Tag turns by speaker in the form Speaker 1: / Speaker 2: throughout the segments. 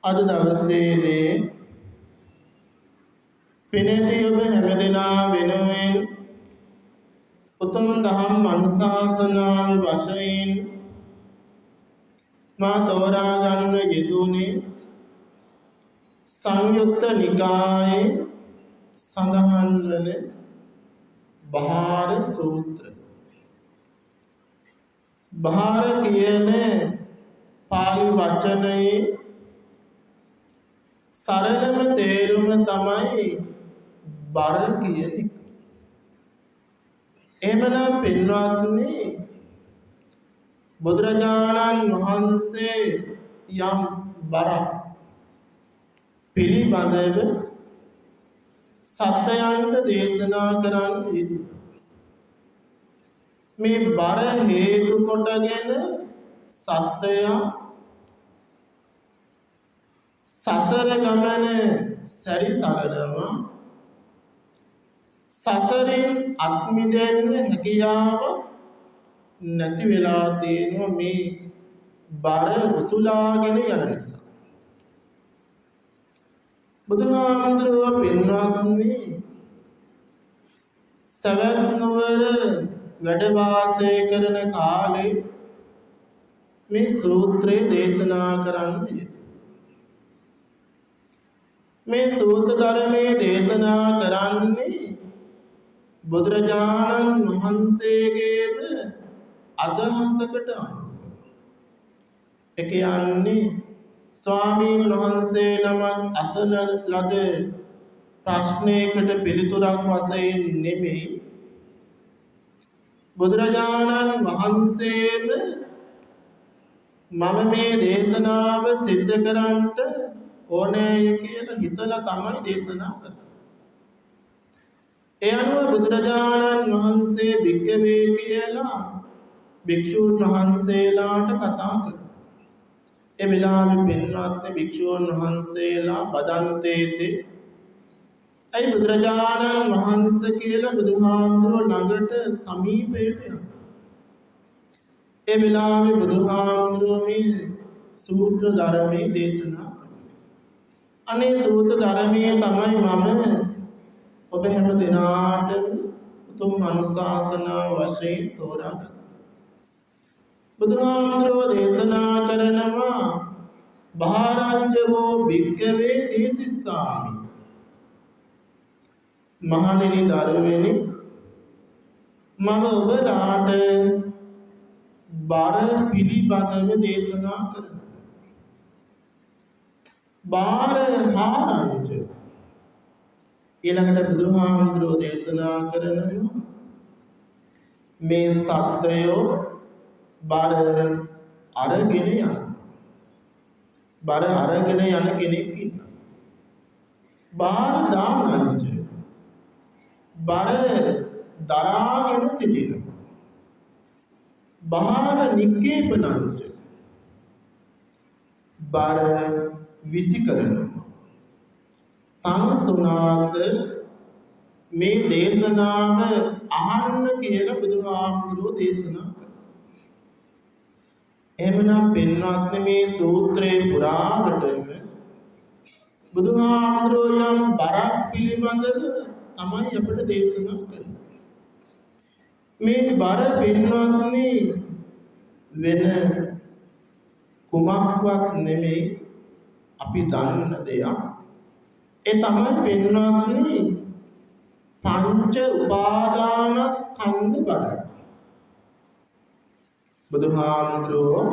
Speaker 1: අද දවසේදී පිනෙති ඔබ හැමදෙනා වෙනුවෙන් උතුම් දහම් අනුශාසනාව වශයෙන් මා තෝරා ගන්න යෙදුනේ සංයුත්ත නිකායේ සඳහන් වන බහාර සූත්‍ර. බහාර කියන පාලි වචනයේ සරලම තේරුම තමයි බර කියන එක. එහෙමනම් පින්වත්නි, බුදුරජාණන් වහන්සේ යම් බරක් පිළිබඳව සත්‍යයන්ට දේශනා කරන්නේ මේ බර හේතු කොටගෙන සත්‍යය සසර ගමන සැරිසරනවා. සසරින් අත් මිදෙන්න හැකියාව නැති වෙලා තියෙනවා මේ බර උසුලාගෙන යන නිසා. බුදුහාමුදුරුවෝ පින්වත්නි සවැත් නුවර වැඩ වාසය කරන කාලේ මේ සූත්‍රය දේශනා කරන්නේ. මේ සූත්‍ර ධර්මයේ දේශනා කරන්නේ බුදුරජාණන් වහන්සේගේම අදහසකට අනුව. ඒ කියන්නේ ස්වාමීන් වහන්සේ නමක් අසන ලද ප්‍රශ්නයකට පිළිතුරක් වශයෙන් නෙමෙයි, බුදුරජාණන් වහන්සේම මම මේ දේශනාව සිද්ධ කරන්නට ඕනේ කියලා හිතලා තමයි දේශනා කරන්නේ. ඒ අනුව බුදුරජාණන් වහන්සේ භික්ඛවේ කියලා භික්ෂුන් වහන්සේලාට කතා කරනවා. ඒ වෙලාවේ පින්වත්නි භික්ෂුන් වහන්සේලා බදන්තේති අයි බුදුරජාණන් වහන්සේ කියලා බුදුහාමුදුරුවෝ ළඟට සමීපයට යනවා. ඒ වෙලාවේ බුදුහාමුදුරුවෝ මේ සූත්‍ර ධර්මයේ දේශනා කරනවා. අනේ සූත්‍ර ධර්මයේ තමයි මම ඔබ හැම දිනාටම උතුම් අනුශාසනා වශයෙන් තෝරාගත්තා. බුදුහාමුදුරුවෝ දේශනා කරනවා බහාරංචවෝ භික්ඛවේ දේසිස්සාමි. මහණෙනි දරුවැනි, මම ඔබලාට බර පිළිබඳව දේශනා කරනවා. බාර හාරංච ඊළඟට බුදුහාමුදුරුවෝ දේශනා කරනවා මේ සත්‍යයෝ බර අරගෙන යනවා. බර අරගෙන යන කෙනෙක් ඉන්නවා. බාර දානංච බර දරාගෙන සිටිනවා. බාර නික්කේපනංච බර විසි කරනවා. තං සුනාත මේ දේශනාව අහන්න කියලා බුදුහාමුදුරුවෝ දේශනා කරනවා. එහෙමනම් පින්වත්නි, මේ සූත්‍රයේ පුරාවටම බුදුහාමුදුරුවෝ යම් බරක් පිළිබඳව තමයි අපට දේශනා කරන්නේ. මේ බර පින්වත්නි වෙන කුමක්වත් නෙමෙයි, අපි දන්න දෙයක්. ඒ තමයි පින්වත්නි පංච උපාදානස්කන්ධ බර. බුදුහාමුදුරුවෝ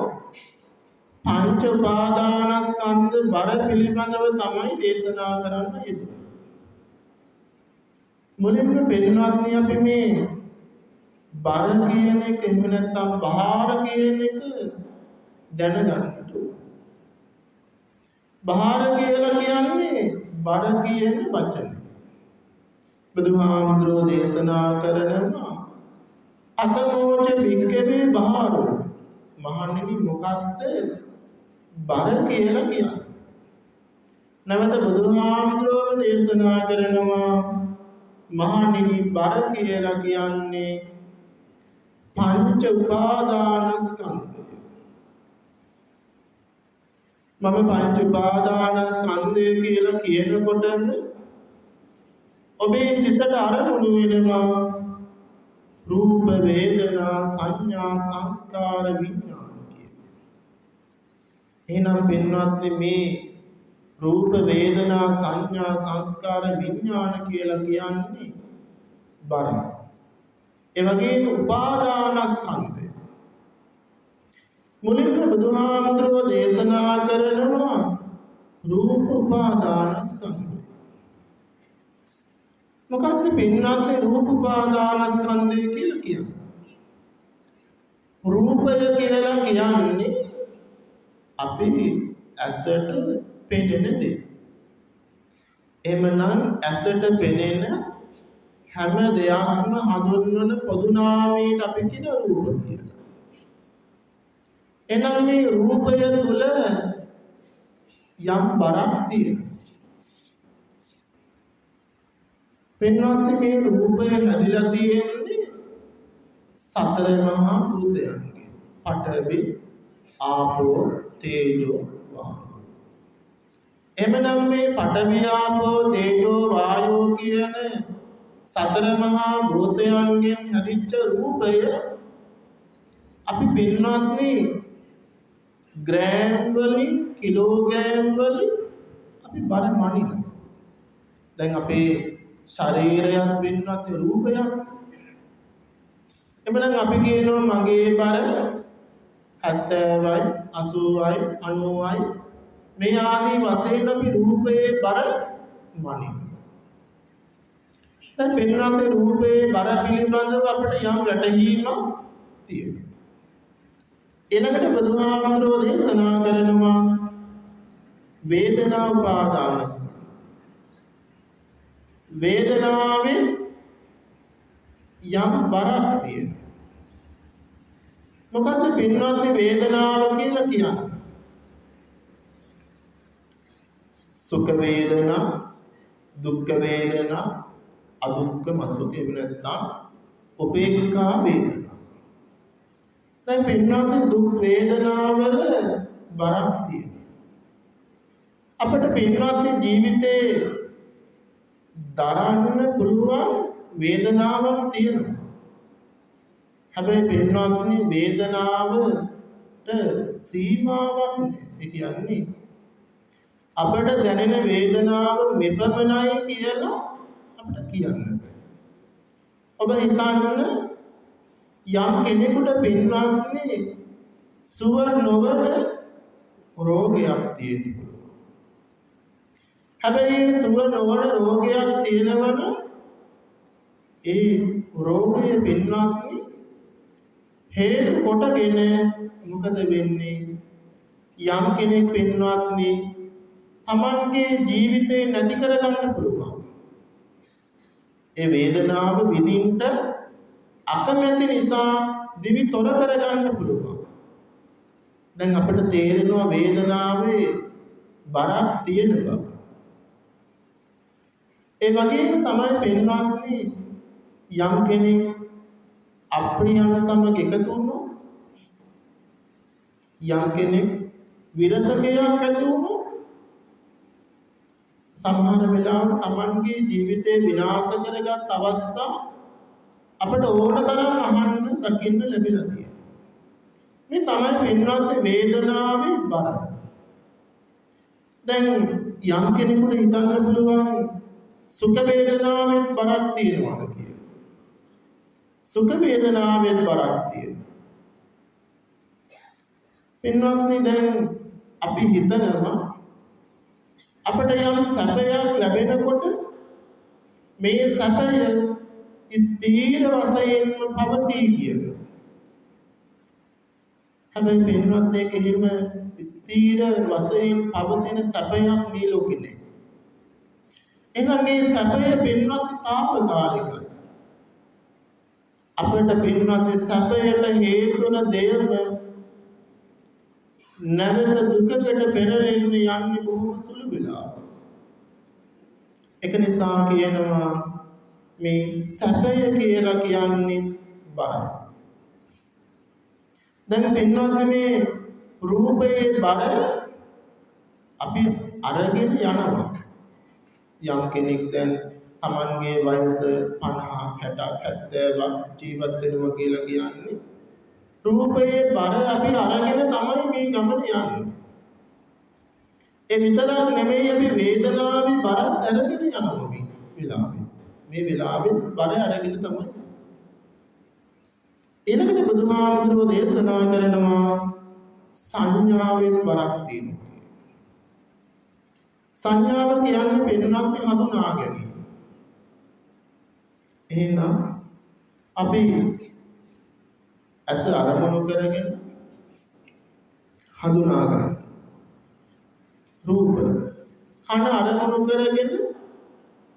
Speaker 1: පංච උපාදානස්කන්ධ බර පිළිබඳව තමයි දේශනා කරන්න යෙදුනේ. මුලින්ම පින්වත්නි අපි මේ බර කියන එක එහෙම නැත්නම් බහාර කියන එක දැනගන්න ඕනේ. බහාර කියලා කියන්නේ බර කියන වචනේ. බුදුහාමුදුරුවෝ දේශනා කරනවා අතමෝච භික්ඛවේ බහාරෝ. මහණෙනි, මොකක්ද බර කියලා කියන්නේ? නැවත බුදුහාමුදුරුවෝ දේශනා කරනවා මහණෙනි, බර කියලා කියන්නේ පංච උපාදානස්කන්ධය. මම පංච උපාදානස්කන්ධය කියලා කියනකොටම ඔබේ සිතට අරමුණු වෙනවා රූප වේදනා සංඥා සංස්කාර විඥාන කියලා. එහෙනම් පින්වත්නි මේ රූප වේදනා සංඥා සංස්කාර විඥාන කියලා කියන්නේ බරක්. ඒ වගේම උපාදානස්කන්ධය. මුලින්ම බුදුහාමුදුරුවෝ දේශනා කරනවා රූප උපාදානස්කන්ධය. මොකක්ද පින්වත්නි රූප උපාදානස්කන්ධය කියලා කියන්නේ? රූපය කියලා කියන්නේ අපි ඇසට පෙනෙන දේ. එමනම් ඇසට පෙනෙන හැම දෙයක්ම හඳුන්වන පොදු නාමයට අපි කියන රූප කියලා. එනම් මේ රූපය තුල යම් බරක් තියෙනවා. පින්වත්නි මේ රූපය හැදිලා තියෙන්නේ සතර මහා භූතයන්ගෙන්. පඨවි, ආපෝ, තේජෝ, වායෝ. එමනම් මේ පඨවි, ආපෝ, තේජෝ, වායෝ කියන සතර මහා භූතයන්ගෙන් හැදිච්ච රූපය අපි පින්වත්නි ග්‍රෑම් වලින් කිලෝග්‍රෑම් වලින් අපි බර මනිනවා. දැන් අපේ ශරීරයක් පින්වත්නි රූපයක්. එමනම් අපි කියනවා මගේ බර 70යි 80යි 90යි මේ ආදී වශයෙන් අපි රූපයේ බර මනිනවා. දැන් පින්වත්නි රූපයේ බර පිළිබඳව අපිට යම් වැටහීමක් තියෙනවා. ඊළඟට බුදුහාමුදුරුවෝ දේශනා කරනවා වේදනා උපාදානස්කන්ධය. වේදනාවෙන් යම් බරක් තියෙනවා. මොකද්ද පින්වත්නි වේදනාව කියලා කියන්නේ? සුඛ වේදනා, දුක්ඛ වේදනා, අදුක්ඛම සුඛ නැත්නම් උපේක්ඛා වේදනා. දැන් පින්වත්නි දුක් වේදනාවල බරක් තියෙනවා. අපිට පින්වත්නි ජීවිතේ දරන්න පුළුවන් වේදනාවක් තියෙනවා. හැබැයි පින්වත්නි වේදනාවට සීමාවක් නැහැ. ඒ කියන්නේ අපිට දැනෙන වේදනාව මෙපමණයි කියලා අපිට කියන්න බෑ. ඔබ හිතන්න යම් කෙනෙකුට පින්වත්නි සුව නොවන රෝගයක් තියෙනවා. හැබැයි සුව නොවන රෝගයක් තියෙනවන ඒ රෝගය පින්වත්නි හේතු කොටගෙන මොකද වෙන්නේ? යම් කෙනෙක් පින්වත්නි තමන්ගේ ජීවිතේ නැති කරගන්න පුළුවන්. ඒ වේදනාව විඳින්න අකමැති නිසා දිවි තොර කරගන්න පුළුවන්. දැන් අපිට තේරෙනවා වේදනාවේ බරක් තියෙන බව. ඒ වගේම තමයි පින්වත්නි යම් කෙනෙක් අප්‍රියයන් සමග එකතු වුණොත් යම් කෙනෙක් විරසකයක් ඇති වුණොත් සමහර වෙලාවට තමන්ගේ ජීවිතේ විනාශ කරගත් අවස්ථා අපට ඕන තරම් අහන්න දකින්න ලැබිලා තියෙනවා. මේ තමයි පින්වත්නි වේදනාවේ බර. දැන් යම් කෙනෙකුට හිතන්න පුළුවන් සුඛ වේදනාවෙන් බරක් තියෙනවද කියලා. සුඛ වේදනාවෙන් බරක් තියෙනවා. පින්වත්නි දැන් අපි හිතනවා අපට යම් සැපයක් ලැබෙනකොට මේ සැපය ස්ථීර වශයෙන්ම පවතී කියලා. හැබැයි පින්වත්නි ඒක එහෙම ස්ථීර වශයෙන් පවතින සැපයක් මේ ලෝකේ නෑ. එහෙනම් මේ සැපය පින්වත්නි తాවකාලිකයි. අපට පින්වත්නි සැපයට හේතු වන දෙයම නැවත දුකකට පෙරලෙන්න යන්නේ බොහොම සුළු වෙලාවක්. ඒක නිසා කියනවා මේ සැපය කියලා කියන්නේ බරක්. දැන් පින්වත්නි මේ රූපයේ බර අපි අරගෙන යනවා. යම් කෙනෙක් දැන් Tamanගේ වයස 50 60 70 ජීවත් වෙනවා කියලා කියන්නේ රූපයේ බර අපි අරගෙන තමයි මේ ගමන යන්නේ. ඒ විතරක් නෙමෙයි අපි වේදනාවේ බරත් අරගෙන යනවා මේ වෙලාවේ. මේ වෙලාවේ බර අරගෙන තමයි. ඊළඟට බුදුහාමුදුරුවෝ දේශනා කරනවා සංඥාවෙන් බරක් තියෙනවා. සංඥාව කියන්නේ වෙනවත් හඳුනා ගැනීම. එහෙනම් අපි ඇස අරමුණු කරගෙන හඳුනා ගන්න. රූප කන අරමුණු කරගෙන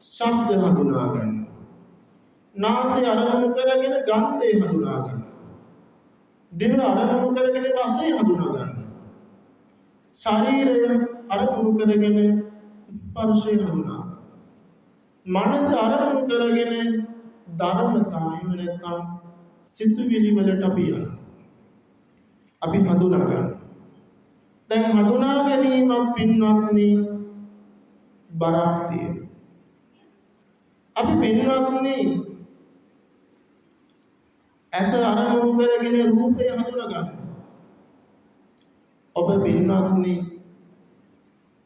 Speaker 1: ශබ්ද හඳුනා ගන්න. නාසය අරමුණු කරගෙන ගන්ධය හඳුනා ගන්න. දිව අරමුණු කරගෙන රසය හඳුනා ගන්න. ශරීරය අරමුණු කරගෙන ස්පර්ශය හඳුනා ගන්න. මනස අරමුණු කරගෙන ධර්මතා එහෙම නැත්නම් සිතුවිලි වලට අපි යනවා. අපි හඳුනා ගන්න. දැන් හඳුනා ගැනීමක් පින්වත්නි බරක් තියෙනවා. අපි පින්වත්නි ඇස අරමුණු කරගෙන රූපය හඳුනා ගන්න. ඔබ පින්වත්නි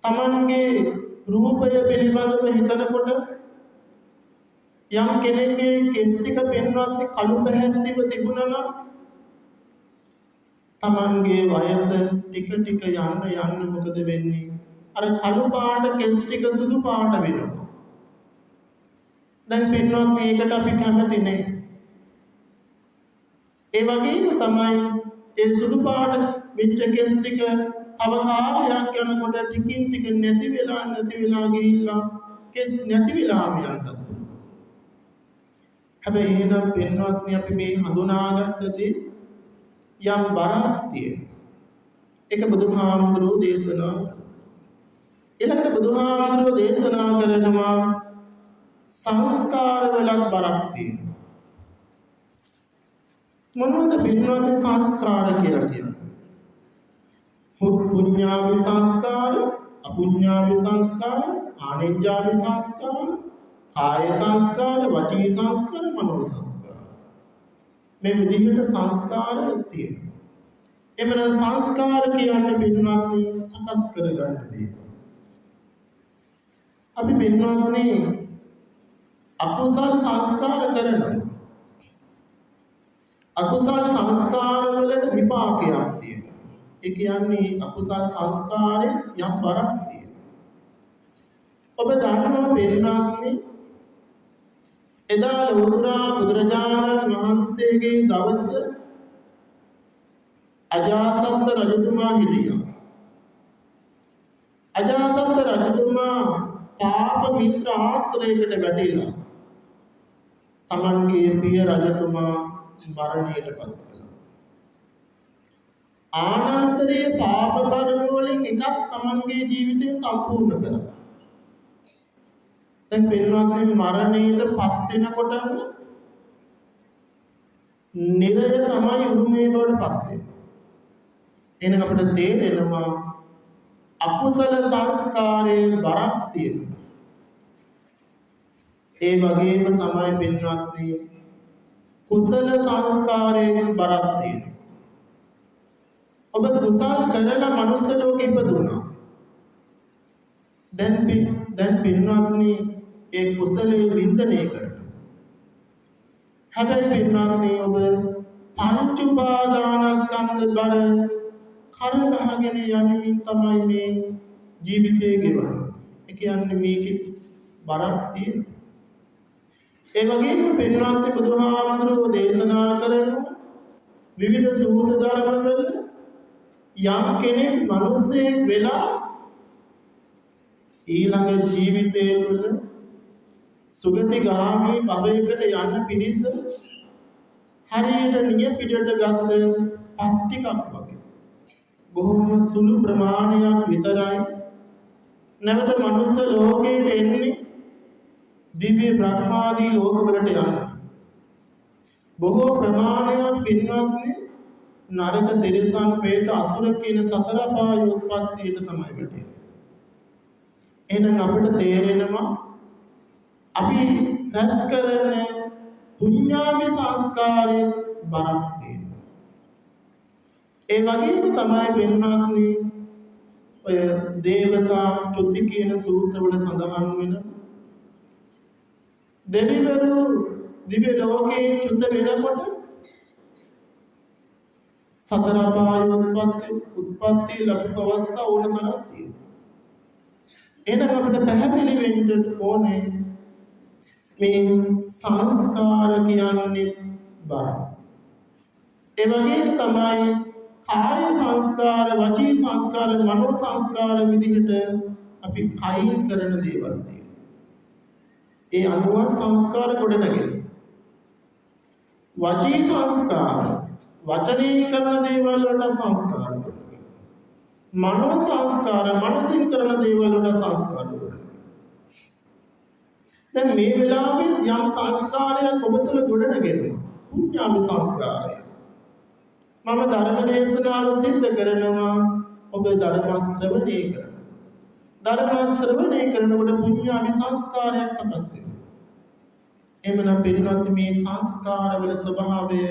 Speaker 1: තමන්ගේ රූපය පිළිබඳව හිතනකොට යම් කෙනෙකුගේ කෙස් ටික පින්වත්නි කළු පැහැදිලිව තිබුණා නම් තමන්ගේ වයස ටික ටික යන්න මොකද වෙන්නේ? අර කළු පාට කෙස් ටික සුදු පාට වෙනවා. දැන් පින්වත්නි ඒකට අපි කැමති නෑ. ඒ වගේම තමයි ඒ සුදු පාට වෙච්ච කෙස් ටික තව කාලයක් යනකොට ටිකින් ටික නැති වෙලා ගිහිල්ලා කෙස් නැති වෙලාම යන්නත්. හැබැයි එහෙනම් පින්වත්නි අපි මේ හඳුනාගත්තදී යම් බරක් තියෙනවා. ඒක බුදුහාමුදුරුවෝ දේශනා කරනවා. ඊළඟට බුදුහාමුදුරුවෝ දේශනා කරනවා සංස්කාර වලත් බරක් තියෙනවා. මොනවද පින්වත්නි සංස්කාර කියලා කියන්නේ? පුඤ්ඤාවි සංස්කාර, අපුඤ්ඤාවි සංස්කාර, ආනෙන්ජාවි සංස්කාර, කාය සංස්කාර, වචී සංස්කාර, මනෝ සංස්කාර. මේ විදිහට සංස්කාර තියෙනවා. එමෙන්න සංස්කාර කියන්නේ පින්වත්නි සකස් කරගන්න දේ. අපි පින්වත්නි අකුසල් සංස්කාර කරනවා. අකුසල් සංස්කාර වලට විපාකයක් තියෙනවා. ඒ කියන්නේ අකුසල් සංස්කාරේ යම් බරක් තියෙනවා. ඔබ දන්නවා පින්වත්නි එදා ලෝතුරා බුදුරජාණන් වහන්සේගේ දවස අජාසත් රජතුමා හිටියා. අජාසත් රජතුමා පාප මිත්‍ර ආශ්‍රයයකට වැටිලා තමන්ගේ පිය රජතුමා මරණයට පත් කළා. ආනන්තරයේ පාප කර්ම වලින් එකක් තමන්ගේ ජීවිතේ සම්පූර්ණ කළා. දැන් පින්වත්නි මරණයට පත් වෙනකොටම නිරය තමයි උරුමේ බවට පත් වෙන්නේ. එහෙනම් අපිට තේරෙනවා අකුසල සංස්කාරයේ බරක් තියෙනවා. ඒ වගේම තමයි පින්වත්නි කුසල සංස්කාරයේ බරක් තියෙනවා. ඔබ කුසල් කරලා මනුස්ස ලෝකෙ ඉපදුණා. දැන් පින්වත්නි ඒ කුසලයේ වින්දනය කරනවා. හැබැයි පින්වත්නි ඔබ පංච උපාදානස්කන්ධ බර කරගහගෙන යමින් තමයි මේ ජීවිතේ ගෙවන්නේ. ඒ කියන්නේ මේකේ බරක් තියෙනවා. ඒ වගේම පින්වත්නි බුදුහාමුදුරුවෝ දේශනා කරන විවිධ සූත්‍ර ධර්මවල යම් කෙනෙක් මිනිසෙක් වෙලා ඊළඟ ජීවිතයේ තුල සුගතිගාමී භවයකට යන්න පිණිස හරියට නිය පිටට ගත්ත පස් ටිකක් වගේ බොහොම සුළු ප්‍රමාණයක් විතරයි නැවත මනුස්ස ලෝකයට එන්නේ දිව්‍ය බ්‍රහ්මාදී ලෝකවලට යන්නේ. බොහෝ ප්‍රමාණයක් පින්වත්නි නරක තිරිසන් പ്രേත අසුර කියන සතර පාය උත්පත්තියට තමයි වැටෙන්නේ. එහෙනම් අපිට තේරෙනවා අපි රැස් කරන පුඤ්ඤාභි සංස්කාරයේ බරක් තියෙනවා. ඒ වගේම තමයි වෙනත්නි ඔය දේවතා චුති කියන සූත්‍රවල සඳහන් වෙන දෙවිවරු දිව්‍ය ලෝකේ චුත වෙනකොට සතර අපාය උත්පත්ති ලැබුව අවස්ථා ඕන තරම් තියෙනවා. එහෙනම් අපිට පැහැදිලි වෙන්න ඕනේ මේ සංස්කාර කියන්නේ බරක්. ඒ වගේම තමයි කාය සංස්කාර, වචී සංස්කාර, මනෝ සංස්කාර විදිහට අපි කයින් කරන දේවල් තියෙනවා. ඒ අනුව සංස්කාර ගොඩනගෙනවා. වචී සංස්කාර වචනයෙන් කරන දේවල් වලට සංස්කාර ගොඩනගෙනවා. මනෝ සංස්කාර මනසින් කරන දේවල් වලට සංස්කාර ගොඩනගෙනවා. දැන් මේ වෙලාවේ යම් සංස්කාරයක් ඔබ තුළ ගොඩනගෙනවා. පුඤ්ඤාභි සංස්කාරය. මම ධර්ම දේශනාව සිද්ධ කරනවා, ඔබ ධර්ම ශ්‍රවණය කරනවා. ධර්ම ශ්‍රවණය කරනකොට පුඤ්ඤාභි සංස්කාරයක් සකස් වෙනවා. එමනම් පිළිවත් මේ සංස්කාරවල ස්වභාවය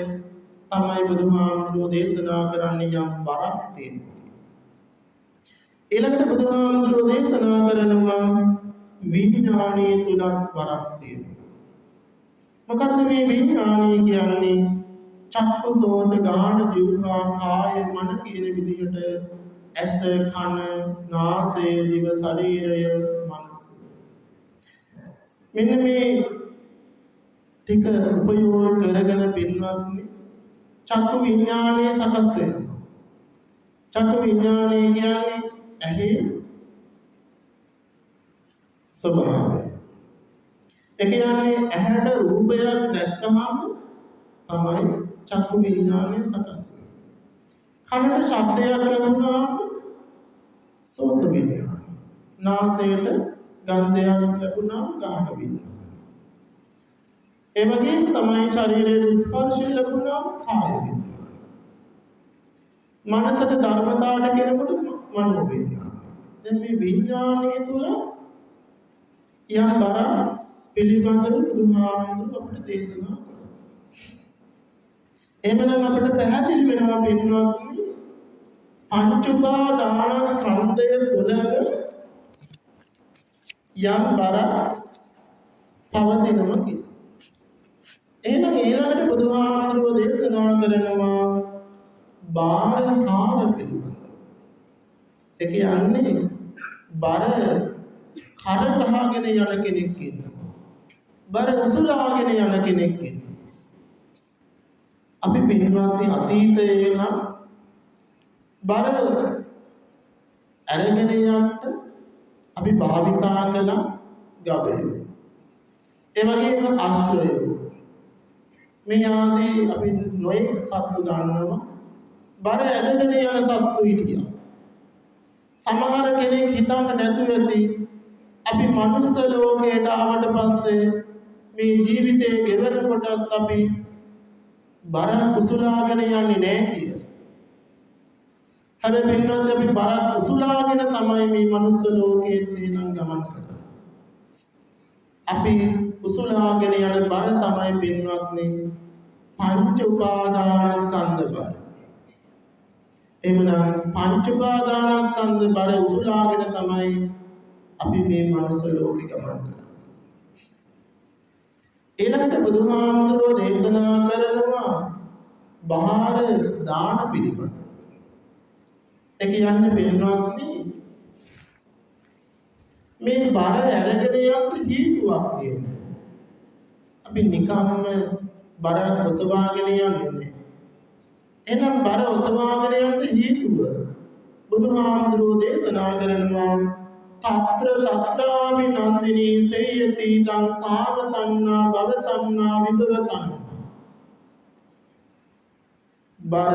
Speaker 1: තමයි බුදුහාමුදුරෝ දේශනා කරන්නේ යම් බරක් තියෙනවා. ඊළඟට බුදුහාමුදුරෝ දේශනා කරනවා විඥානයේ තුලක් බරක් තියෙනවා. මොකද්ද මේ විඥානය කියන්නේ? චක්කු සෝත ගාන දිවහා කාය මන කියන විදිහට ඇස කන නාසය දිව ශරීරය මනස මෙන්න මේ ටික උපයෝග කරගෙන පින්වත්නි චක්කු විඥානය සකස් වෙනවා. චක්කු විඥානය කියන්නේ ඇහි ස්වභාවය. ඒ කියන්නේ ඇහැට රූපයක් දැක්කහම තමයි චක්කු විඥානය සකස් වෙන්නේ. කනට ශබ්දයක් ලැබුණාම සෝත විඥානය. නාසයට ගන්ධයක් ලැබුණාම ගාහන විඥානය. ඒ වගේම තමයි ශරීරයේ ස්පර්ශය ලැබුණාම කාය විඥානය. මනසට ධර්මතාවට කෙනෙකුට මනෝ විඥානය. දැන් මේ විඥානය තුල යම් බරක් පිළිබඳව බුදුහාමුදුරුවෝ අපිට දේශනා කරනවා. එහෙනම් අපිට පැහැදිලි වෙනවා පින්වත්නි පංච උපාදානස්කන්ධය තුළම යම් බරක් පවතිනවා කියලා. එහෙනම් ඊළඟට බුදුහාමුදුරුවෝ දේශනා කරනවා බාරහාර පිළිබඳව. ඒ කියන්නේ බර කර ගහගෙන යන කෙනෙක් ඉන්නවා. බර උසුලාගෙන යන කෙනෙක් ඉන්නවා. අපි පින්වත්නි අතීතයේ නම් බර අරගෙන යන්න අපි භාවිතා කළ ගවය. ඒ වගේම අශ්වය. මේ ආදී අපි නොයෙක් සත්තු දන්නවා. බර ඇදගෙන යන සත්තු හිටියා. සමහර කෙනෙක් හිතන්න නැතුව ඇති අපි මනුස්ස ලෝකයට ආවට පස්සේ මේ ජීවිතේ ගෙවනකොටත් අපි බරක් උසුලාගෙන යන්නේ නැහැ කියලා. හැබැයි පින්නත් අපි බරක් උසුලාගෙන තමයි මේ මනුස්ස ලෝකයේ තේනම් ගමන් කරන්නේ. අපි උසුලාගෙන යන බර තමයි පින්වත්නි පංච උපාදානස්කන්ධ බර. එමනම් පංච උපාදානස්කන්ධ බර උසුලාගෙන තමයි අපි මේ මනුස්ස ලෝකේ ගමන් කරන්නේ. ඊළඟට බුදුහාමුදුරුවෝ දේශනා කරනවා බාහිර දාන පිළිබඳ. ඒ කියන්නේ පින්වත්නි මේ බර අරගෙන යන්න හේතුවක් තියෙනවා. අපි නිකම්ම බරක් ඔසවාගෙන යන්නේ නැහැ. එහෙනම් බර ඔසවාගෙන යන්න හේතුව බුදුහාමුදුරුවෝ දේශනා කරනවා తත්‍ර తත්‍රාමි නන්දිනී සේයති දං කාම තණ්හා භව තණ්හා විභව තණ්හා. බර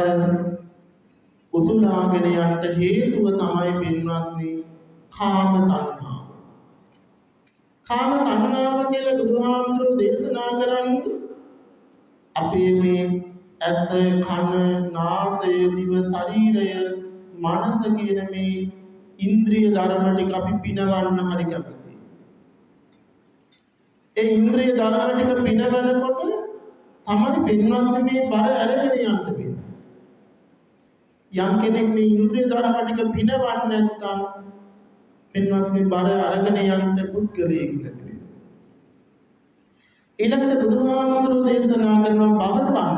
Speaker 1: උසුලාගෙන යන්න හේතුව තමයි පින්වත්නි කාම තණ්හා. කාම තණ්හාව කියලා බුදුහාමුදුරුවෝ දේශනා කරන්නේ අපේ මේ ඇස කන නාසය දිව ශරීරය මනස කියන මේ ඉන්ද්‍රිය ධර්ම ටික අපි පිනවන්න හරි කැමතියි. ඒ ඉන්ද්‍රිය ධර්ම ටික පිනවනකොට තමයි පින්වත්නි මේ බර අරගෙන යන්න වෙන්නේ. යම් කෙනෙක් මේ ඉන්ද්‍රිය ධර්ම ටික පිනවන්නේ නැත්නම් පින්වත්නි බර අරගෙන යන්න පුද්ගලයෙක් නැති වෙනවා. ඊළඟට බුදුහාමුදුරුවෝ දේශනා කරන භව තණ්හා.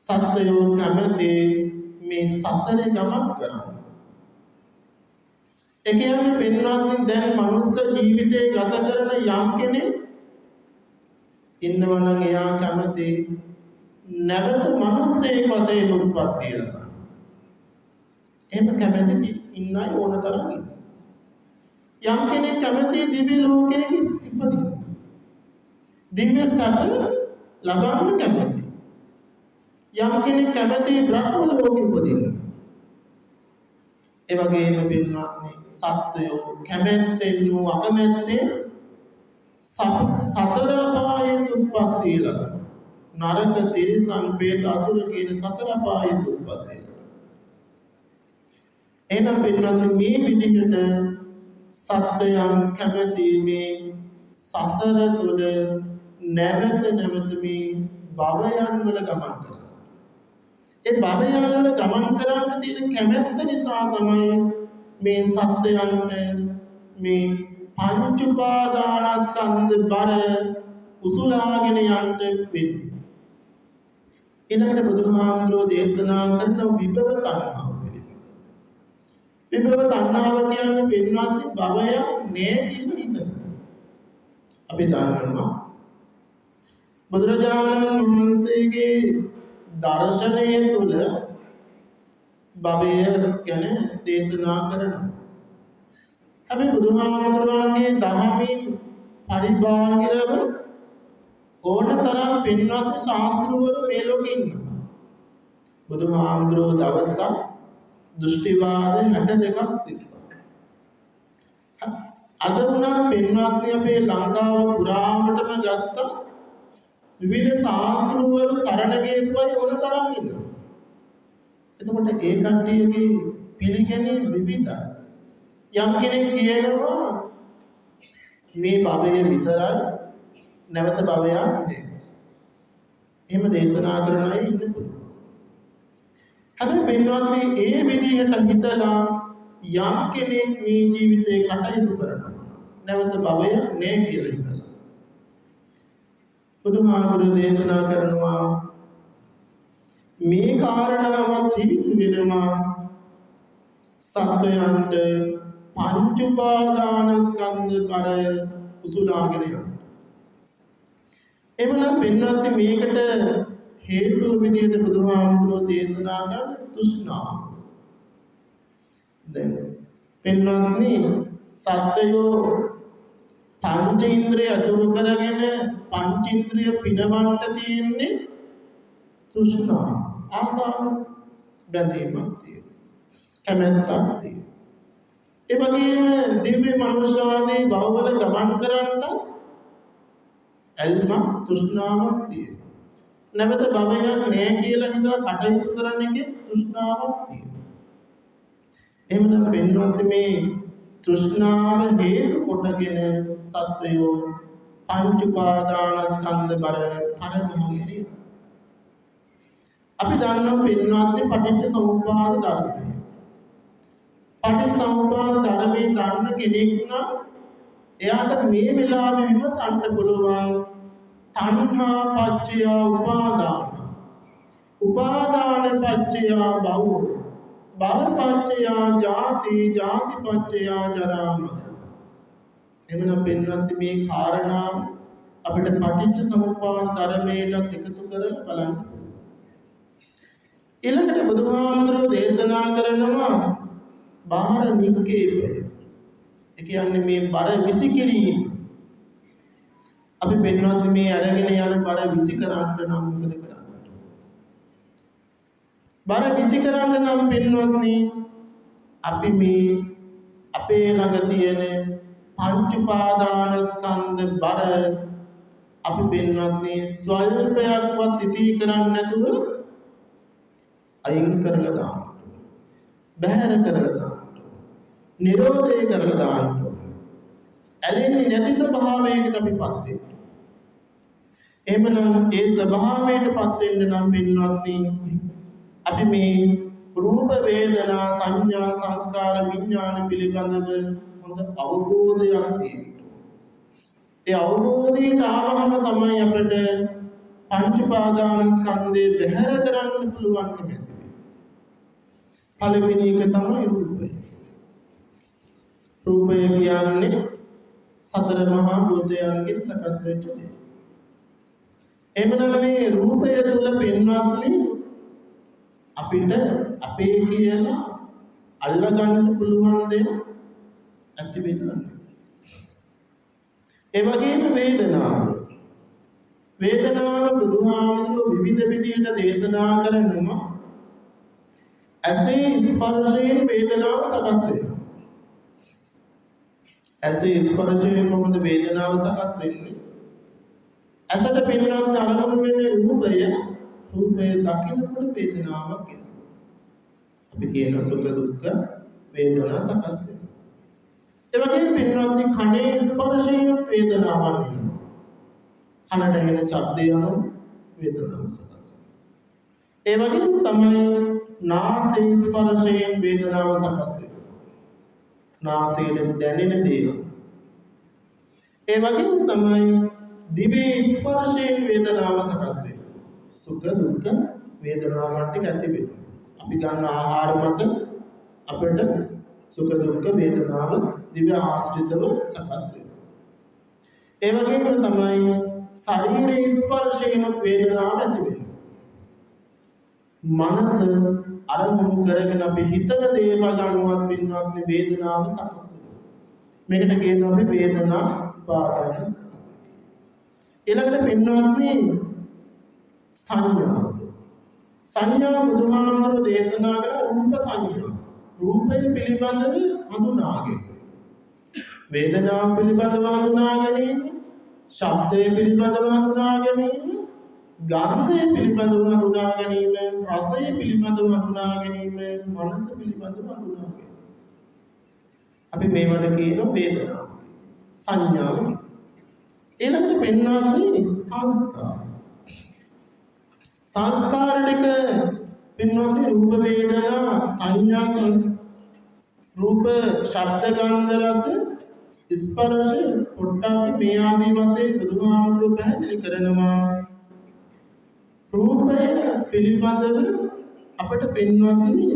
Speaker 1: සත්‍යෝ කැමති මේ සසරේ ගමන් කරනවා. ඒ කියන්නේ පින්වත්නි දැන් මනුස්ස ජීවිතේ ගත කරන යම් කෙනෙක් ඉන්නවා නම් එයා කැමති නැවත මනුස්සයෙක් වශයෙන් උත්පත්ති ලබන්න. එහෙම කැමති ඉන්න අය ඕන තරම් ඉන්නවා. යම් කෙනෙක් කැමති දිව්‍ය ලෝකයේ ඉපදින්න. දිව්‍ය සැප ලබන්න කැමති. යම් කෙනෙක් කැමති බ්‍රහ්ම ලෝකෙ උපදින්න. ඒ වගේම පින්වත්නි සත්‍යෝ කැමැත්තෙන් හෝ අකමැත්තෙන් සතර අපායේ උත්පත්ති ලබන නරක තිරිසන් ප්‍රේත අසුර කියන සතර අපායේ උත්පත්ති ලබන. එහෙනම් පින්වත්නි මේ විදිහට සත්‍යයන් කැමැති මේ සසර තුළ නැවත නැවත මේ භවයන් වල ගමන් කරනවා. ඒ භවයන් වල ගමන් කරන්න තියෙන කැමැත්ත නිසා තමයි මේ සත්‍යයන්ට මේ පංච උපාදානස්කන්ධ බර උසුලාගෙන යන්න වෙන්නේ. ඊළඟට බුදුහාමුදුරෝ දේශනා කරන විභව තණ්හාව පිළිබඳ. විභව තණ්හාව කියන්නේ පින්වත්නි භවයක් නෑ කියන හිතන. අපි දන්නවා බුදුරජාණන් වහන්සේගේ දර්ශනය තුළ භවය ගැන දේශනා කරනවා. අපි බුදුහාමුදුරන්ගේ දහමින් පරිබාහිරව ඕන තරම් පින්වත් ශාස්ත්‍රවරු මේ ලෝකෙ ඉන්නවා. බුදුහාමුදුරෝ දවසක් දෘෂ්ටිවාද 62ක් තිබ්බා. අද උනත් පින්වත්නි අපේ ලංකාව පුරාවටම ගත්ත විවිධ ශාස්ත්‍රවරු සරණ ගියපුවා ඕන තරම් ඉන්නවා. එතකොට ඒ කට්ටියගේ පිළිගැනීම් විවිධයි. යම් කෙනෙක් කියනවා මේ භවය විතරයි නැවත භවයක් නෑ. එහෙම දේශනා කරන අය ඉන්න පුළුවන්. හැබැයි පින්වත්නි ඒ විදිහට හිතලා යම් කෙනෙක් මේ ජීවිතේ කටයුතු කරනවා නැවත භවයක් නෑ කියලා හිතලා. බුදුහාමුදුරුවෝ දේශනා කරනවා මේ කාරණාවත් හිතු වෙනවා සත්‍යයන්ට පංච උපාදානස්කන්ධ බර උසුලාගෙන යනවා. එවනම් පින්වත්නි මේකට හේතුව විදිහට බුදුහාමුදුරුවෝ දේශනා කරන තෘෂ්ණාව. දැන් පින්වත්නි සත්‍යෝ පංච ඉන්ද්‍රිය අසුරු කරගෙන පංච ඉන්ද්‍රිය පිනවන්න තියෙන්නේ තෘෂ්ණාව. ආසාව බැඳීමක් තියෙනවා. කැමැත්තක් තියෙනවා. ඒ වගේම දිව්‍ය මනුෂ්‍ය ආදී භවවල ගමන් කරන්න ඇල්ම තෘෂ්ණාවක් තියෙනවා. නැවත භවයක් නෑ කියලා හිතා කටයුතු කරන එකේ තෘෂ්ණාවක් තියෙනවා. එහෙමනම් පින්වත්නි මේ තෘෂ්ණාව හේතු කොටගෙන සත්වයෝ පංච උපාදානස්කන්ධ බර කරනවා. අපි දන්නවා පින්වත්නි පටිච්චසමුප්පාද ධර්මය. පටිච්චසමුප්පාද ධර්මයේ දන්න කෙනෙක් නම් එයාට මේ වෙලාවේ විමසන්න පුළුවන් තණ්හා පච්චය උපාදාන. උපාදාන පච්චය භව. භව පච්චය ජාති. ජාති පච්චය ජරා මරණ. එමනම් පින්වත්නි මේ කාරණාව අපිට පටිච්චසමුප්පාද ධර්මයට එකතු කරලා බලන්න. ඊළඟට බුදුහාමුදුරුවෝ දේශනා කරනවා බාහිර නික්කේපය. ඒ කියන්නේ මේ බර විසිකිරීම. අපි පින්වත්නි මේ අරගෙන යන බර විසිකරන්න නම් මොකද කරන්නේ? බර විසිකරන්න නම් පින්වත්නි අපි මේ අපේ ළඟ තියෙන පංච උපාදානස්කන්ධ බර අපි පින්වත්නි ස්වල්පයක්වත් ඉති කරන්නේ නැතුව අයින් කරලා දාන්න. බැහැර කරලා දාන්න. නිරෝධය කරලා දාන්න ඕනේ. ඇලෙන්නේ නැති ස්වභාවයකට අපිපත් වෙන්න. එහෙමනම් ඒ ස්වභාවයටපත් වෙන්න නම් පින්වත්නි අපි මේ රූප වේදනා සංඥා සංස්කාර විඥාන පිළිබඳව හොඳ අවබෝධයක් තියෙන්න. ඒ අවබෝධයට ආවම තමයි අපිට පංච උපාදානස්කන්ධය බැහැර කරන්න පුළුවන්කම ඇති. පළවෙනි එක තමයි රූපය. රූපය කියන්නේ සතර මහා භූතයන්ගෙන් සකස් වෙච්ච දේ. එමනම් මේ රූපය තුල පින්වත්නි අපිට අපේ කියලා අල්ලගන්න පුළුවන් දේ ඇති වෙනවා. ඒ වගේම වේදනාව බුදුහාමුදුරුවෝ විවිධ විදිහට දේශනා කරනවා. ඇසේ ස්පර්ශයෙන් වේදනාව සකස් වෙනවා. ඇසේ ස්පර්ශයෙන් කොහොමද වේදනාව සකස් වෙන්නේ? ඇසට පින්නත් අරමුණු වෙන්නේ රූපය දකින්නකොට වේදනාවක් එනවා. අපි කියන සුඛ දුක්ඛ වේදනා සකස් වෙනවා. ඒ වගේම පින්නත් කනේ ස්පර්ශයෙන් වේදනාවක් එනවා. කනට ඇහෙන ශබ්දය අනුව වේදනාවක් සකස් වෙනවා. ඒ වගේම තමයි නාසයේ ස්පර්ශයෙන් වේදනාව සකස් වෙනවා. නාසයෙන් දැනෙන දේ. ඒ වගේම තමයි දිවේ ස්පර්ශයෙන් වේදනාව සකස් වෙනවා. සුඛ දුක්ඛ වේදනාවන් ටික ඇති වෙනවා. අපි ගන්න ආහාර මත අපිට සුඛ දුක්ඛ වේදනාව දිව්‍ය ආශ්‍රිතව සකස් වෙනවා. ඒ වගේම තමයි ශරීරයේ ස්පර්ශයෙන් වේදනාව ඇති වෙනවා. මනස අරමුණු කරගෙන අපි හිතන දේවල් අනුවත් පින්වත්නි වේදනාව සකස් වෙනවා. මේකට කියනවා අපි වේදනා උපාදාන. ඊළඟට පින්වත්නි සංඥා බුදුහාමුදුරුවෝ දේශනා කළ රූප සංඥා. රූපය පිළිබඳව හඳුනාගෙන වේදනාව පිළිබඳව හඳුනා ගැනීම, ශබ්දය පිළිබඳව හඳුනා ගැනීම, ගන්ධය පිළිබඳව හඳුනා ගැනීම, රසය පිළිබඳව හඳුනා ගැනීම, මනස පිළිබඳව හඳුනා ගැනීම. අපි මේවට කියන වේදනාව සංඥාව. ඊළඟට පෙන්වන්නේ සංස්කාර ටික පින්වත්නි රූප වේදනා සංඥා රූප ශබ්ද ගන්ධ රස ස්පර්ශ පොට්ටබ්බ මේ ආදී වශයෙන් බුදුහාමුදුරුවෝ පැහැදිලි කරනවා. රූපය පිළිබඳව අපට පින්වත්නි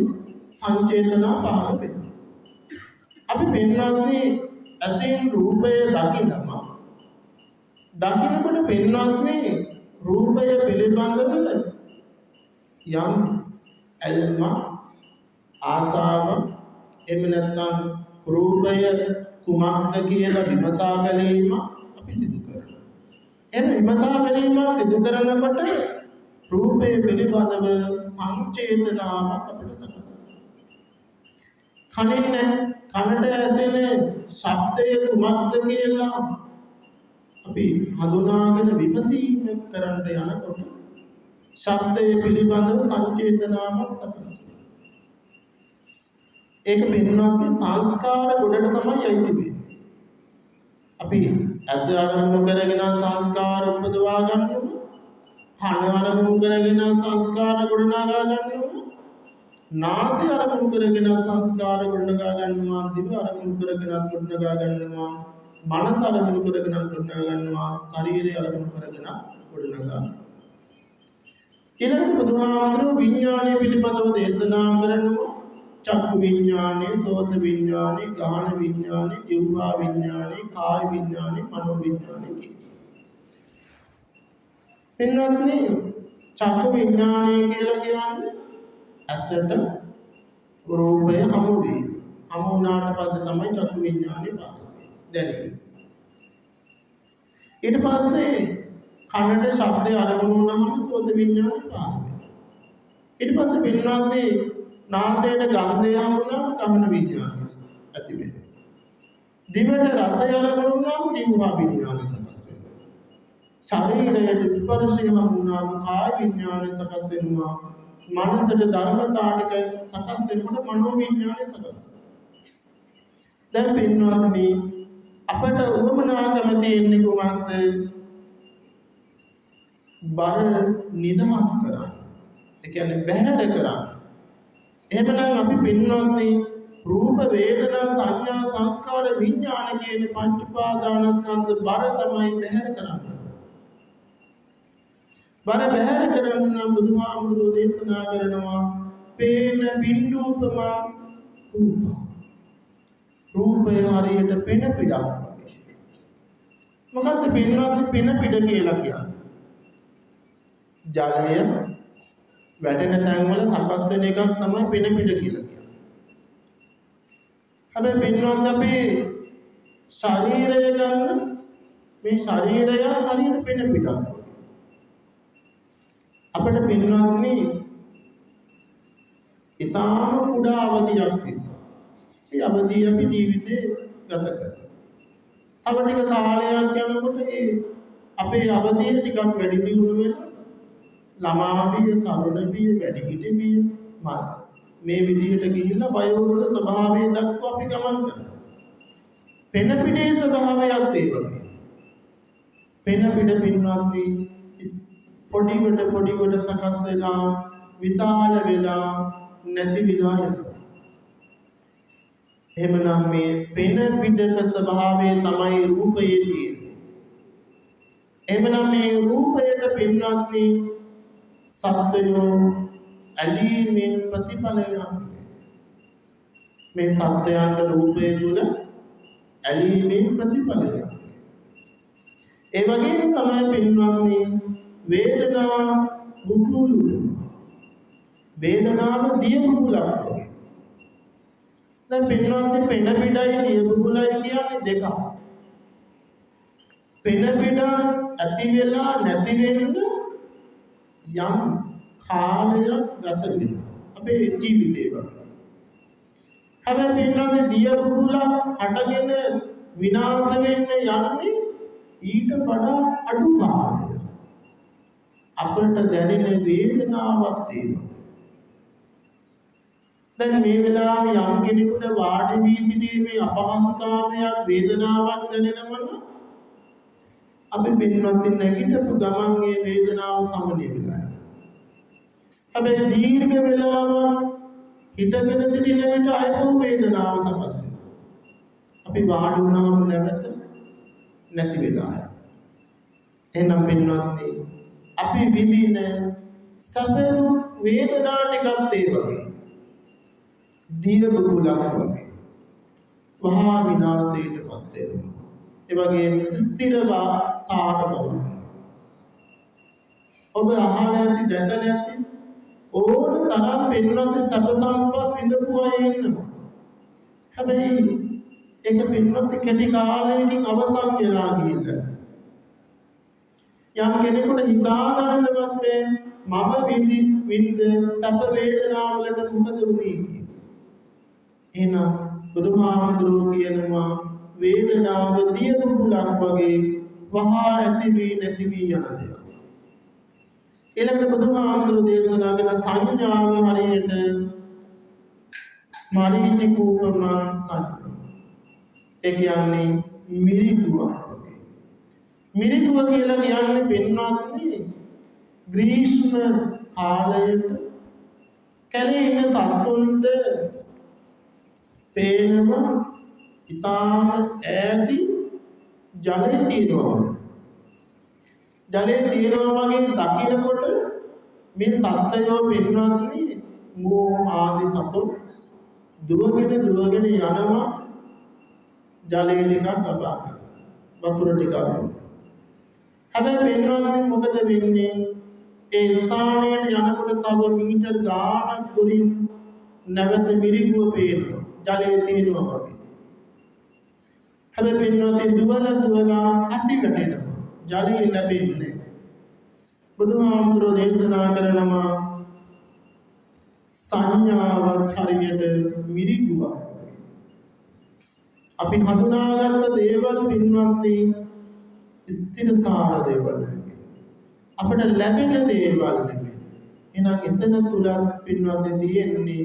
Speaker 1: සංචේතනා පහළ වෙනවා. අපි පින්වත්නි ඇසෙන් රූපය දකිනකොට පින්වත්නි රූපය පිළිබඳව යම් ඇල්ම ආසාව එහෙම නැත්නම් රූපය කුමක්ද කියලා විමසා බැලීම අපි සිදු කරනවා. එහෙම විමසා බැලීම සිදු කරනකොට රූපය පිළිබඳව සංචේතනාවක් අපිට සකස් වෙනවා. කනට ඇසෙන ශබ්දය කුමක්ද කියලා අපි හඳුනාගෙන විමසීම කරන්න යනකොට ශබ්දය පිළිබඳව සංචේතනාවක් සකස් වෙනවා. ඒක පින්වත්නි සංස්කාර ගොඩට තමයි යයිති වෙන්නේ. අපි ඇස අරමුණු කරගෙන සංස්කාර උපදවා ගන්නවා. කන අරමුණු කරගෙන සංස්කාර ගොඩනගා ගන්නවා. නාසය අරමුණු කරගෙන සංස්කාර ගොඩනගා ගන්නවා. දිව අරමුණු කරගෙන ගොඩනගා ගන්නවා. මනස අරමුණු කරගෙන ගොඩනගා ගන්නවා. ශරීරය අරමුණු කරගෙන ගොඩනගා ගන්නවා. ඊළඟට බුදුහාමුදුරුවෝ විඥානය පිළිබඳව දේශනා කරනවා. චක්කු විඥානේ, සෝත විඥානේ, ගාහන විඥානේ, ජීවහා විඥානේ, කාය විඥානේ, මනෝ විඥානේ කියනවා. පින්වත්නි චක්කු විඥානේ කියලා කියන්නේ ඇසට රූපය හමු වේ. හමු වුණාට පස්සේ තමයි චක්කු විඥානේ දැනෙන්නේ. ඊට පස්සේ කනට ශබ්දය අරමුණු වුණාම සෝත විඥානේ පහළ වෙනවා. ඊට පස්සේ පින්වත්නි නාසයට ගන්ධය හමුුණාම ගමන විඥානය ඇති වෙනවා. දිවට රසය අරමුණු වුණාම ජීවහා විඥානය සකස් වෙනවා. ශරීරයට ස්පර්ශය හමුුණාම කාය විඥානය සකස් වෙනවා. මනසට ධර්මතා ටික සකස් වෙනකොට මනෝ විඥානය සකස් වෙනවා. දැන් පින්වත්නි අපට උවමනාකම තියෙන්නේ කොහොමද? බර නිදහස් කරන්න. ඒ කියන්නේ බැහැර කරන්න. එහෙමනම් අපි පින්වත්නි රූප වේදනා සංඥා සංස්කාර විඥාන කියන පංච උපාදානස්කන්ධ බර තමයි බැහැර කරන්නේ. බර බැහැර කරන්න නම් බුදුහාමුදුරෝ දේශනා කරනවා පේන බින්දුපමා රූප. රූපය හරියට පෙන පිටක් වගේ. මොකද්ද පින්වත්නි පෙන පිට කියලා කියන්නේ? ජලය වැටෙන තැන්වල සකස් වෙන එකක් තමයි පෙන පිට කියලා කියන්නේ. හැබැයි පින්වත්නි අපේ ශරීරය ගන්න මේ ශරීරය හරියට පෙන පිටක්. අපිට පින්වත්නි ඊටාම කුඩා අවධියක් තිබ්බා. ඒ අවධිය අපි ජීවිතේ ගත කරනවා. තව ටික කාලයක් යනකොට අපේ අවධිය ටිකක් වැඩි දියුණු වෙනවා. ළමා බිය, තරුණ බිය, වැඩිහිටි බිය මේ විදිහට ගිහිල්ලා වයෝවෘද්ධ ස්වභාවය දක්වා අපි ගමන් කරනවා. පෙන පිටේ ස්වභාවයත් ඒ වගේ. පෙන පිට පින්වත්නි පොඩි කොට සකස් වෙලා විශාල වෙලා නැති වෙලා යනවා. එහෙමනම් මේ පෙන පිටක ස්වභාවය තමයි රූපයේ තියෙන්නේ. එහෙමනම් මේ රූපයට පින්වත්නි සත්‍යෝ ඇලීමෙන් ප්‍රතිඵලයක්. මේ සත්‍යයන්ට රූපය තුල ඇලීමෙන් ප්‍රතිඵලයක්. ඒ වගේම තමයි පින්වත්නි වේදනා බුබුලු. වේදනාව දිය බුබුලක් වගේ. දැන් පින්වත්නි පෙන පිටයි දිය බුබුලයි කියන්නේ දෙකක්. පෙන පිට ඇති වෙලා නැති වෙන්න යම් කාලයක් ගත වෙනවා අපේ ජීවිතේ වල. හැබැයි පින්වත්නි දිය බුබුලක් හටගෙන විනාශ වෙන්න යන්නේ ඊට වඩා අඩු කාලයක්. අපට දැනෙන වේදනාවක් තියෙනවා. දැන් මේ වෙලාවේ යම් කෙනෙකුට වාඩි වී සිටීමේ අපහසුතාවයක් වේදනාවක් දැනෙනවනම් අපි පින්වත්නි නැගිටපු ගමන් මේ වේදනාව සමනය වෙලා යනවා. හැබැයි දීර්ඝ වෙලාවක් හිටගෙන සිටින විට ආයතන වේදනාව සකස් වෙනවා. අපි වාඩි වුණාම නැවත නැති වෙලා යනවා. එහෙනම් පින්වත්නි අපි විඳින සැප වේදනා ටිකත් ඒ වගේ. දිය බුබුලක් වගේ. වහා විනාශයටපත් වෙනවා. ඒ වගේම ස්ථිරව සාට බව. ඔබ අහලා ඇති දැකලා ඇති ඕන තරම් පින්වත්නි සැප සම්පත් විඳපු අය ඉන්නවා. හැබැයි ඒක පින්වත්නි කෙටි කාලයකින් අවසන් වෙලා ගිහිල්ලා. යම් කෙනෙකුට හිතා ගන්නවත් බැහැ මම විඳ සැප වේදනාවලට මොකද වුනේ කියලා. එහෙනම් බුදුහාමුදුරුවෝ කියනවා වේදනාව දිය බුබුලක් වගේ වහා ඇති වී නැති වී යන දෙයක්. ඊළඟට බුදුහාමුදුරුවෝ දේශනා කරන සංඥාව හරියට මරීචිකූපම සංඥා. ඒ කියන්නේ මිරිගුවක් වගේ. මිරිගුව කියලා කියන්නේ පින්වත්නි ග්‍රීෂ්ම කාලයට කැලේ ඉන්න සත්තුන්ට පේනවා ඉතාම ඈති ජලය තියෙනවා. ජලය තියෙනවා වගේ දකිනකොට මේ සත්ත්වයෝ පින්වත්නි මෝ ආදී සතුන් දුවගෙන යනවා ජලය ටිකක් ලබා ගන්න. වතුර ටිකක්. හැබැයි පින්වත්නි මොකද වෙන්නේ? ඒ ස්ථානයට යනකොට තව මීටර් ගාණක් දුරින් නැවත මිරිගුව පේනවා. ජලය තියෙනවා වගේ. හැබැයි පින්වත්නි දුවලා ඇති වැටෙනවා. ජලය ලැබෙන්නේ. බුදුහාමුදුරෝ දේශනා කරනවා සංඥාවත් හරියට මිරිගුවක්. අපි හඳුනාගත්ත දේවල් පින්වත්නි ස්ථිරසාර දේවල් නෙමෙයි. අපට ලැබෙන දේවල් නෙමෙයි. එහෙනම් එතන තුල පින්වත්නි තියෙන්නේ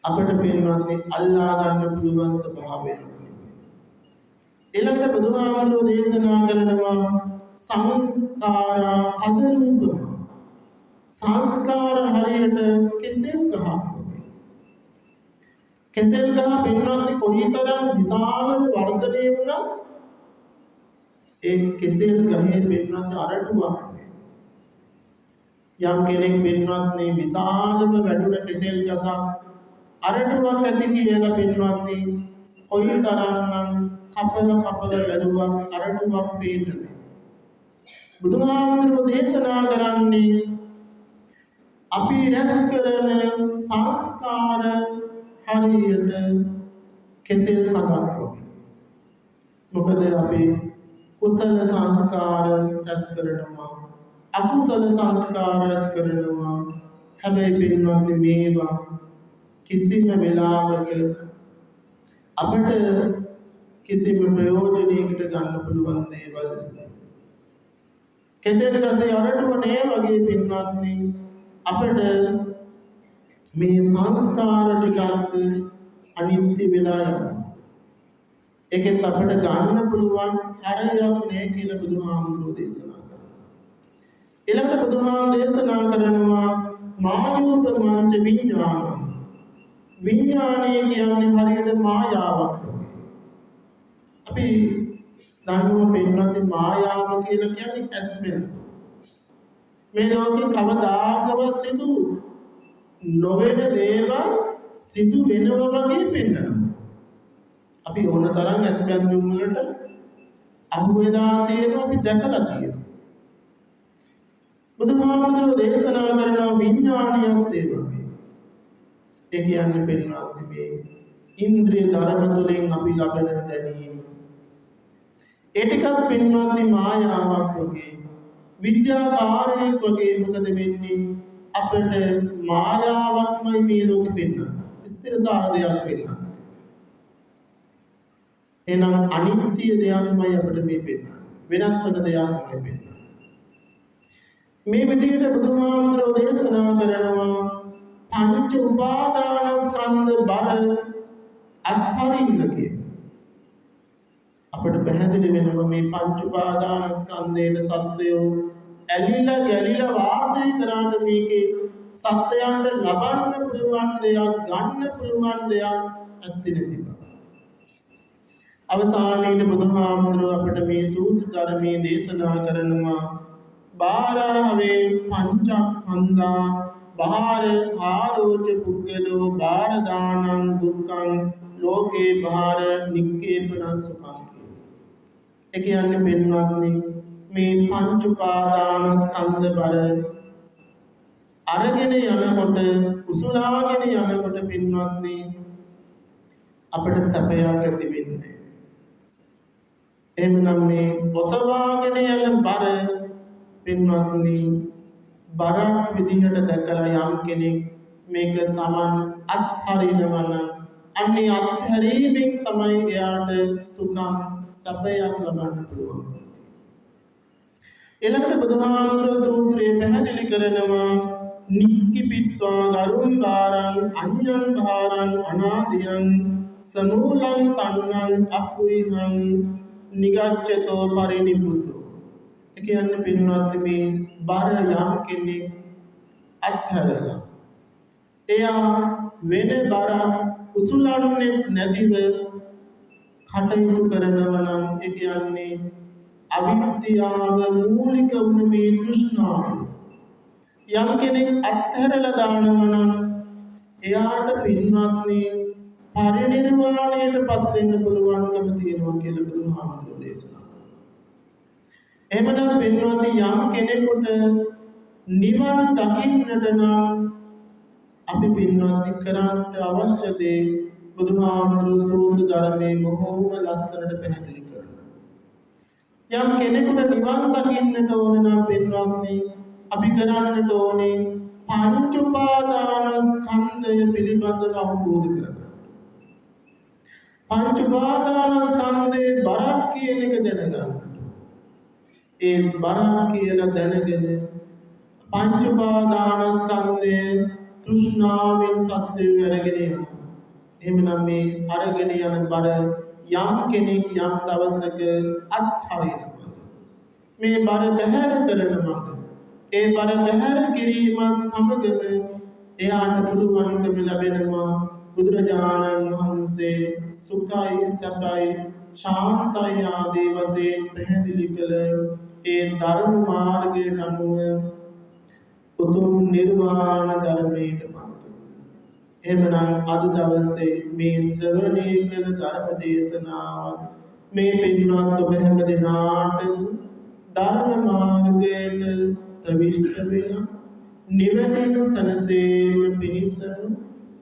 Speaker 1: අපිට පින්වත්නි අල්ලා ගන්න පුළුවන් ස්වභාවයක්. ඊළඟට බුදුහාමුදුරෝ දේශනා කරනවා සංඛාරා අදරූපම. සංස්කාර හරියට කෙසෙල් ගහක් වගේ. කෙසෙල් ගහ පින්වත්නි කොයිතරම් විශාලව වර්ධනය වුණත් ඒ කෙසෙල් ගහේ පින්වත්නි අරටුවක්. යම් කෙනෙක් පින්වත්නි විශාලව වැඩුණ කෙසෙල් ගසක් අරටුවක් ඇති කියලා පින්වත්නි කොයිතරම්නම් කපල බැලුවක් අරටුවක් පේන්නේ. බුදුහාමුදුරුවෝ දේශනා කරන්නේ අපි රැස් කරන සංස්කාර හරියට කෙසෙල් කඳක් වගේ. මොකද අපි කුසල සංස්කාර රැස් කරනවා, අකුසල සංස්කාර රැස් කරනවා. හැබැයි පින්වත්නි මේවා කිසිම වෙලාවක අපට කිසිම ප්‍රයෝජනයකට ගන්න පුළුවන් දේවල් නෙවෙයි. කෙසෙල් ගසේ අරටුව නේ වගේ පින්වත්නි අපට මේ සංස්කාර ටිකත් අනිත්‍ය වෙලා යනවා. ඒකෙත් අපට ගන්න පුළුවන් හරයක් නෑ කියලා බුදුහාමුදුරුවෝ දේශනා කරනවා. ඊළඟට බුදුහාමුදුරුවෝ දේශනා කරනවා මායෝපමංච විඥානං. විඥානය කියන්නේ හරියට මායාවක් වගේ. අපි දන්නවා පින්වත්නි මායාව කියලා කියන්නේ ඇස්මෙන්. මේ ලෝකේ කවදාකවත් සිදු නොවන දේවල් සිදු වෙනවා වගේ පෙන්වනවා. අපි ඕන තරම් ඇස්මෙන් වලට අහු වෙලා තියෙනවා, අපි දැකලා තියෙනවා. බුදුහාමුදුරුවෝ දේශනා කරන විඥානියත් ඒ වගේ. ඒ කියන්නේ පින්වත්නි මේ ඉන්ද්‍රිය ධර්ම තුළින් අපි ලබන දැනීම. ඒ ටිකත් පින්වත්නි මායාවක් වගේ. විද්‍යාකාරයෙක් වගේ මොකද වෙන්නේ අපිට මායාවක්මයි මේ ලෝකෙ පෙන්වන්නේ. ස්ථිරසාර දෙයක් පෙන්වන්නේ. එනම් අනිත්‍ය දෙයක්මයි අපිට මේ පෙන්වන්නේ. වෙනස් වෙන දෙයක්මයි පෙන්වන්නේ. මේ විදිහට බුදුහාමුදුරුවෝ දේශනා කරනවා පංච උපාදානස්කන්ධ බර අත්හරින්න කියලා. අපිට පැහැදිලි වෙනවා මේ පංච උපාදානස්කන්ධයේ සත්‍යය ඇලිලා ගැලිලා වාසය කරාට මේකේ සත්‍යයන්ට ලබන්න පුළුවන් දෙයක්, ගන්න පුළුවන් දෙයක් ඇත්තේ නැති බව. අවසානයේදී බුදුහාමුදුරුවෝ අපිට මේ සූත්‍ර ධර්මයේ දේශනා කරනවා බාරහවේ පංචස්කන්ධා බාර ආරෝච පුද්ගලෝ බාර දානං දුක්ඛං ලෝකේ බාර නික්කේපන සුඛං. ඒ කියන්නේ පින්වත්නි මේ පංච උපාදානස්කන්ධ බර අරගෙන යනකොට උසුලාගෙන යනකොට පින්වත්නි අපිට සැපයක් ඇති වෙන්නේ. එhmenan මේ ඔසවාගෙන යන බර පින්වත්නි බරක් විදිහට දැකලා යම් කෙනෙක් මේක Taman අත්හරිනවා නම් අන්නේ අත්හැරීමෙන් තමයි එයාට සුඛං සැපයක් ලබන්න පුළුවන්. ඊළඟට බුදුහාමුදුරුවෝ සූත්‍රයේ පැහැදිලි කරනවා නික්කිපිත්වා ගරුංගාරං අඤ්ඤං භාරං අනාදියං සමූලං තන්නං අප්පුයිහං නිගච්ඡතෝ පරිනිබ්බුතෝ. ඒ කියන්නේ පින්වත්නි මේ බර යම් කෙනෙක් අත්හැරලා එයා වෙන බරක් උසුලන්නේ නැතිව කටයුතු කරනවා නම් ඒ කියන්නේ අවිද්‍යාව මූලික වුණ මේ තෘෂ්ණාව යම් කෙනෙක් අත්හැරලා දානවා නම් එයාට පින්වත්නි පරිනිර්වාණයටපත් වෙන්න පුළුවන්කම තියෙනවා කියලා බුදුහාමුදුරුවෝ දේශනා කරනවා. එහෙමනම් පින්වත්නි යම් කෙනෙකුට නිවන් දකින්නට නම් අපි පින්වත්නි කරන්න අවශ්‍ය දේ බුදුහාමුදුරුවෝ සූත්‍ර ධර්මයේ බොහෝම ලස්සනට පැහැදිලි කරනවා. යම් කෙනෙකුට නිවන් දකින්නට ඕන නම් පින්වත්නි අපි කරන්නට ඕනේ පංච උපාදානස්කන්ධය පිළිබඳව අවබෝධ කරගන්න. පංච උපාදානස්කන්ධේ බරක් කියන එක දැනගන්න. ඒ බරක් කියලා දැනගෙන පංච උපාදානස්කන්ධයේ තෘෂ්ණාවෙන් සත්‍යය අරගෙන යනවා. එහෙමනම් මේ අරගෙන යන බර යම් කෙනෙක් යම් දවසක අත්හරිනවා. මේ බර බැහැර කරනවා. ඒ බර බැහැර කිරීමත් සමගම එයාට පුළුවන්කම ලැබෙනවා බුදුරජාණන් වහන්සේ සුඛයි සැපයි ශාන්තයි ආදී වශයෙන් පැහැදිලි කළ ඒ ධර්ම මාර්ගයට අනුව උතුම් නිර්වාණ ධර්මයට පත්. එහෙමනම් අද දවසේ මේ ශ්‍රවණය කළ ධර්ම දේශනාව මේ පින්වත් ඔබ හැම දිනාට ධර්ම මාර්ගයට ප්‍රවිෂ්ඨ වෙන නිවැරදිව සනසේම පිණිස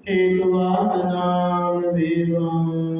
Speaker 1: හේතු වාසනාව වේවා.